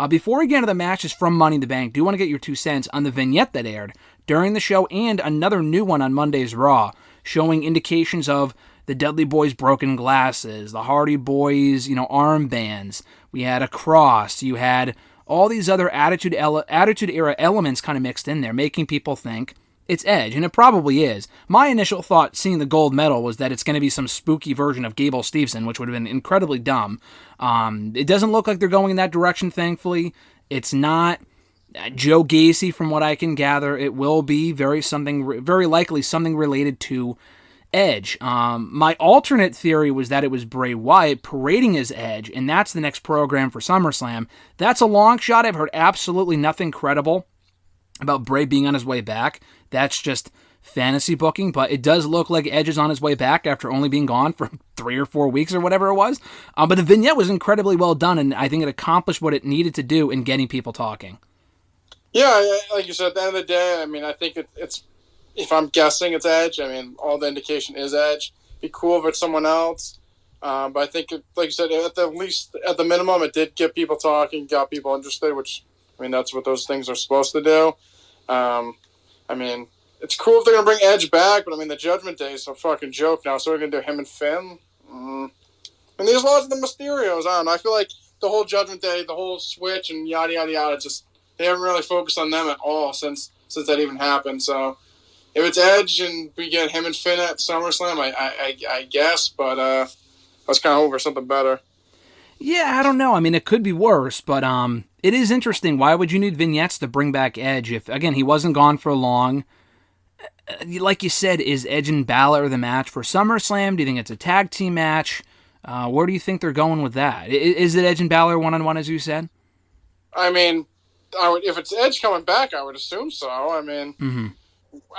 Before we get into the matches from Money in the Bank, do want to get your 2 cents on the vignette that aired during the show and another new one on Monday's Raw, showing indications of the Dudley Boys' broken glasses, the Hardy Boys, armbands. We had a cross. You had all these other Attitude Era elements kind of mixed in there, making people think it's Edge, and it probably is. My initial thought seeing the gold medal was that it's going to be some spooky version of Gable Steveson, which would have been incredibly dumb. It doesn't look like they're going in that direction, thankfully. It's not Joe Gacy, from what I can gather. It will be very likely something related to Edge. My alternate theory was that it was Bray Wyatt parading as Edge, and that's the next program for SummerSlam. That's a long shot. I've heard absolutely nothing credible about Bray being on his way back. That's just fantasy booking, but it does look like Edge is on his way back after only being gone for 3 or 4 weeks or whatever it was. But the vignette was incredibly well done, and I think it accomplished what it needed to do in getting people talking. Yeah, like you said, at the end of the day, I think it's if I'm guessing, it's Edge. All the indication is Edge. It'd be cool if it's someone else. But I think, like you said, at the minimum, it did get people talking, got people interested, which, that's what those things are supposed to do. It's cool if they're going to bring Edge back, but the Judgment Day is a fucking joke now. So we're going to do him and Finn? There's lots of the Mysterios. I don't know. I feel like the whole Judgment Day, the whole switch and yada, yada, yada, they haven't really focused on them at all since that even happened. So if it's Edge and we get him and Finn at SummerSlam, I guess, but I was kind of hoping for something better. Yeah, I don't know. It could be worse, but it is interesting. Why would you need vignettes to bring back Edge if, again, he wasn't gone for long? Like you said, is Edge and Balor the match for SummerSlam? Do you think it's a tag team match? Where do you think they're going with that? Is it Edge and Balor one-on-one, as you said? If it's Edge coming back, I would assume so. Mm-hmm.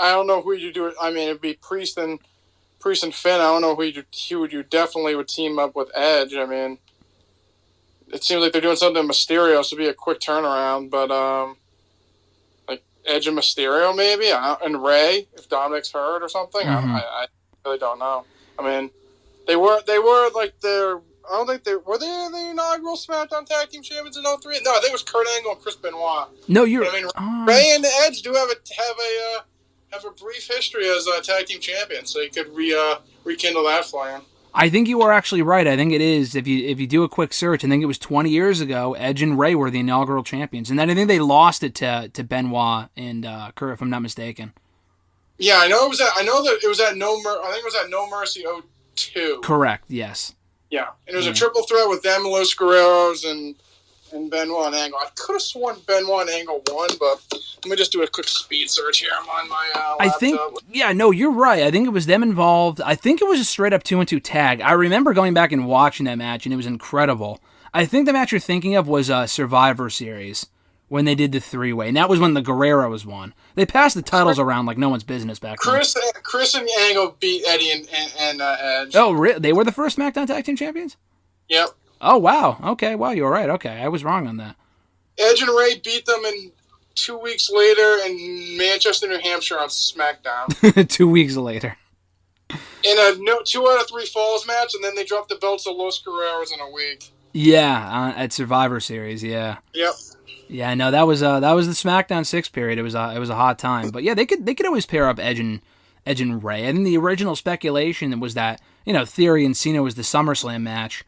I don't know who you do it. It'd be Priest and Finn. I don't know who you definitely would team up with Edge. It seems like they're doing something Mysterio, so it'd be a quick turnaround. But like Edge and Mysterio, maybe, and Ray if Dominic's hurt or something. Mm-hmm. I really don't know. They were like their. I don't think were they the inaugural SmackDown Tag Team Champions in 2003? No, I think it was Kurt Angle and Chris Benoit. No, you're. Ray and Edge do have a brief history as tag team champions, so you could rekindle that flame. I think you are actually right. I think it is. If you do a quick search, I think it was 20 years ago. Edge and Ray were the inaugural champions, and then I think they lost it to Benoit and Kurt, if I'm not mistaken. Yeah, I know it was at No Mercy 02. Correct. Yes. Yeah, and it was a triple threat with them, Los Guerreros, and Benoit and Angle. I could have sworn Benoit and Angle won, but let me just do a quick speed search here. I'm on my laptop. I think, you're right. I think it was them involved. I think it was a straight-up 2-on-2 tag. I remember going back and watching that match, and it was incredible. I think the match you're thinking of was Survivor Series, when they did the 3-way, and that was when the Guerreros won. They passed the titles around like no one's business back then. Chris and Angle beat Eddie and Edge. Oh, really? They were the first SmackDown Tag Team Champions? Yep. Oh, wow. Okay, wow, you were right. Okay, I was wrong on that. Edge and Ray beat them 2 weeks later in Manchester, New Hampshire on SmackDown. 2 weeks later. In a 2 out of 3 falls match, and then they dropped the belts to Los Guerreros in a week. Yeah, at Survivor Series, yeah. Yep. Yeah, no, that was the SmackDown 6 period. It was a hot time. But yeah, they could always pair up Edge and Ray. I think the original speculation was that, Theory and Cena was the SummerSlam match.